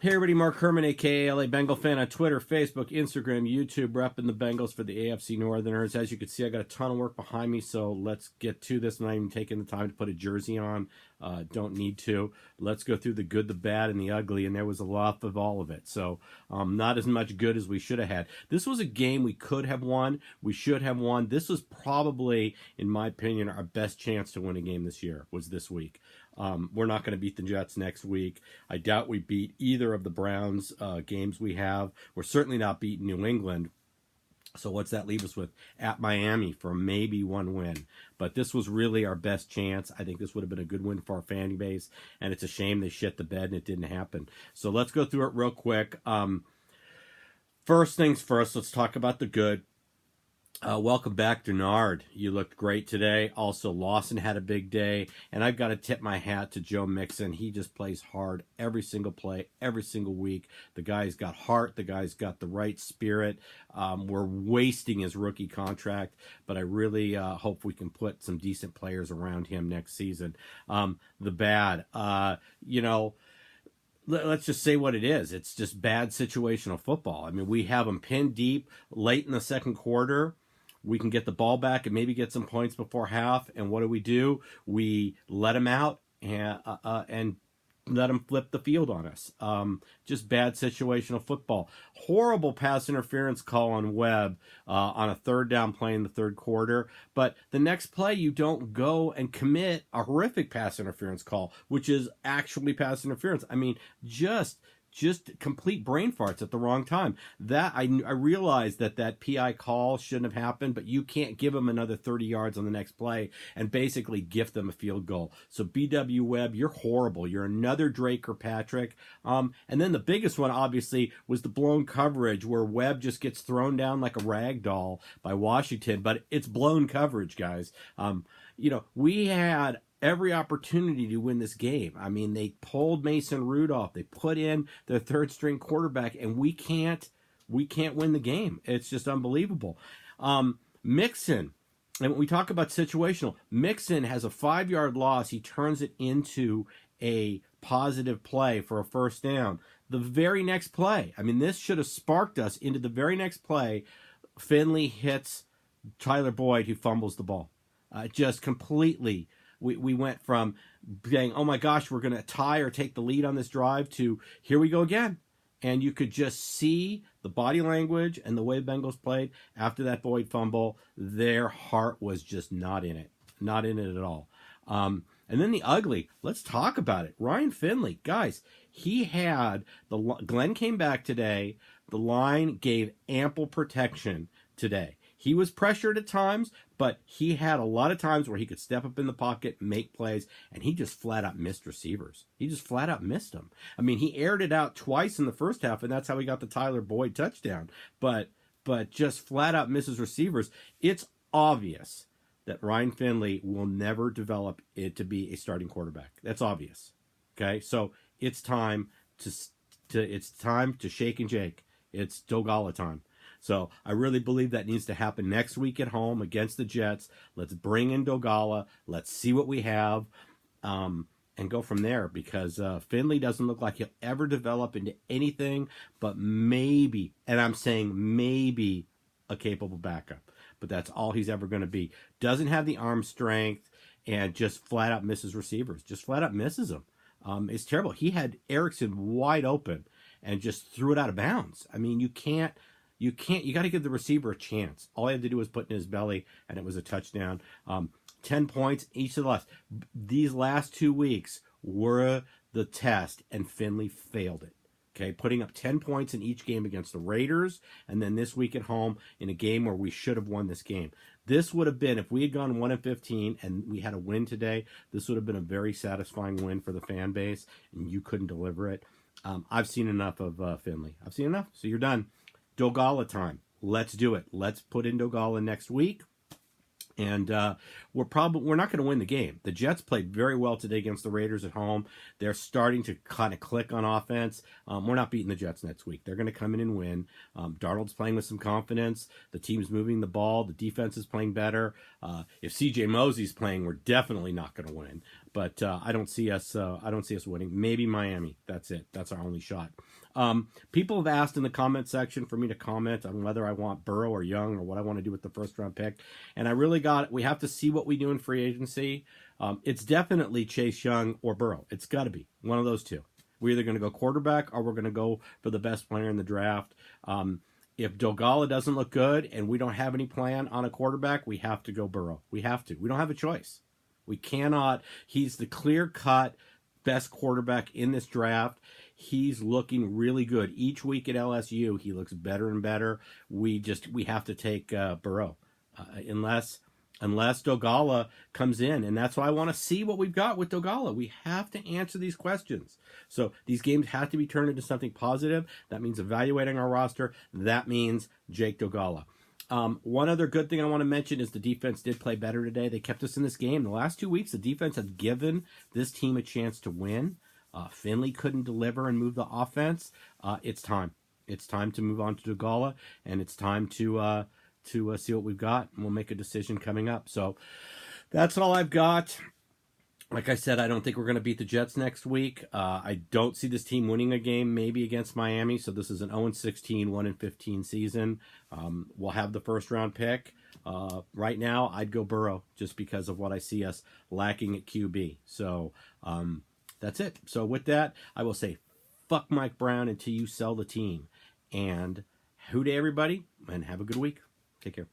Hey everybody, Mark Herman, aka LA Bengal fan on Twitter, Facebook, Instagram, YouTube, repping the Bengals for the AFC Northerners. As you can see, I got a ton of work behind me, so let's get to this. I'm not even taking the time to put a jersey on. Don't need to. Let's go through the good, the bad, and the ugly, and there was a lot of all of it. So not as much good as we should have had. This was a game we could have won. We should have won. This was probably, in my opinion, our best chance to win a game this year was this week. We're not going to beat the Jets next week. I doubt we beat either of the Browns games we have. We're certainly not beating New England. So what's that leave us with? At Miami for maybe one win. But this was really our best chance. I think this would have been a good win for our fan base. And it's a shame they shit the bed and it didn't happen. So let's go through it real quick. First things first, let's talk about the good. Welcome back, Denard. You looked great today. Also, Lawson had a big day. And I've got to tip my hat to Joe Mixon. He just plays hard every single play, every single week. The guy's got heart. The guy's got the right spirit. We're wasting his rookie contract, but I really hope we can put some decent players around him next season. The bad, let's just say what it is. It's just bad situational football. I mean, we have them pinned deep late in the second quarter. We can get the ball back and maybe get some points before half. And what do? We let them out and let them flip the field on us. Just bad situational football. Horrible pass interference call on Webb on a third down play in the third quarter. But the next play, you don't go and commit a horrific pass interference call, which is actually pass interference. I mean, just complete brain farts at the wrong time. That I realized that PI call shouldn't have happened, but you can't give them another 30 yards on the next play and basically gift them a field goal. So BW Webb, you're horrible. You're another Drake or Patrick. And then the biggest one, obviously, was the blown coverage where Webb just gets thrown down like a rag doll by Washington, but it's blown coverage, guys. We had every opportunity to win this game. I mean, they pulled Mason Rudolph. They put in their third string quarterback, and we can't win the game. It's just unbelievable. Mixon, and when we talk about situational, Mixon has a 5-yard loss. He turns it into a positive play for a first down. The very next play, I mean, this should have sparked us into the very next play. Finley hits Tyler Boyd, who fumbles the ball. Just completely. We went from saying, oh my gosh, we're going to tie or take the lead on this drive to here we go again. And you could just see the body language and the way Bengals played after that Boyd fumble. Their heart was just not in it. Not in it at all. And then the ugly. Let's talk about it. Ryan Finley. Guys, Glenn came back today. The line gave ample protection today. He was pressured at times, but he had a lot of times where he could step up in the pocket, make plays, and he just flat out missed receivers. He just flat out missed them. I mean, he aired it out twice in the first half, and that's how he got the Tyler Boyd touchdown. But just flat out misses receivers. It's obvious that Ryan Finley will never develop it to be a starting quarterback. That's obvious. Okay, so it's time to shake and jake. It's Dogala time. So I really believe that needs to happen next week at home against the Jets. Let's bring in Dogala. Let's see what we have and go from there, because Finley doesn't look like he'll ever develop into anything but maybe, and I'm saying maybe, a capable backup. But that's all he's ever going to be. Doesn't have the arm strength and just flat out misses receivers. Just flat out misses them. It's terrible. He had Erickson wide open and just threw it out of bounds. I mean, you got to give the receiver a chance. All he had to do was put in his belly, and it was a touchdown. 10 points each of these last 2 weeks were the test, and Finley failed it. Okay, putting up 10 points in each game against the Raiders, and then this week at home in a game where we should have won this game. This would have been, if we had gone 1-15 and we had a win today, this would have been a very satisfying win for the fan base, and you couldn't deliver it. I've seen enough of Finley. I've seen enough, so you're done. Dogala time. Let's do it. Let's put in Dogala next week. And we're not going to win the game. The Jets played very well today against the Raiders at home. They're starting to kind of click on offense. We're not beating the Jets next week. They're going to come in and win. Darnold's playing with some confidence. The team's moving the ball. The defense is playing better. If C.J. Mosley's playing, we're definitely not going to win. but I don't see us. I don't see us winning. Maybe Miami. That's it. That's our only shot. People have asked in the comment section for me to comment on whether I want Burrow or Young or what I want to do with the first round pick. And I really we have to see what we do in free agency. It's definitely Chase Young or Burrow. It's got to be one of those two. We're either going to go quarterback or we're going to go for the best player in the draft. If Dogala doesn't look good and we don't have any plan on a quarterback, we have to go Burrow. We have to. We don't have a choice. We cannot. He's the clear-cut best quarterback in this draft. He's looking really good. Each week at LSU, he looks better and better. We have to take Burrow. Unless Dogala comes in. And that's why I want to see what we've got with Dogala. We have to answer these questions. So these games have to be turned into something positive. That means evaluating our roster. That means Jake Dogala. One other good thing I want to mention is the defense did play better today. They kept us in this game. The last 2 weeks, the defense has given this team a chance to win. Finley couldn't deliver and move the offense. It's time. It's time to move on to Dogala, and it's time to see what we've got, and we'll make a decision coming up. So that's all I've got. Like I said, I don't think we're going to beat the Jets next week. I don't see this team winning a game, maybe against Miami. So this is an 0-16, 1-15 season. We'll have the first round pick. Right now, I'd go Burrow just because of what I see us lacking at QB. So that's it. So with that, I will say, fuck Mike Brown until you sell the team. And hoo to everybody, and have a good week. Take care.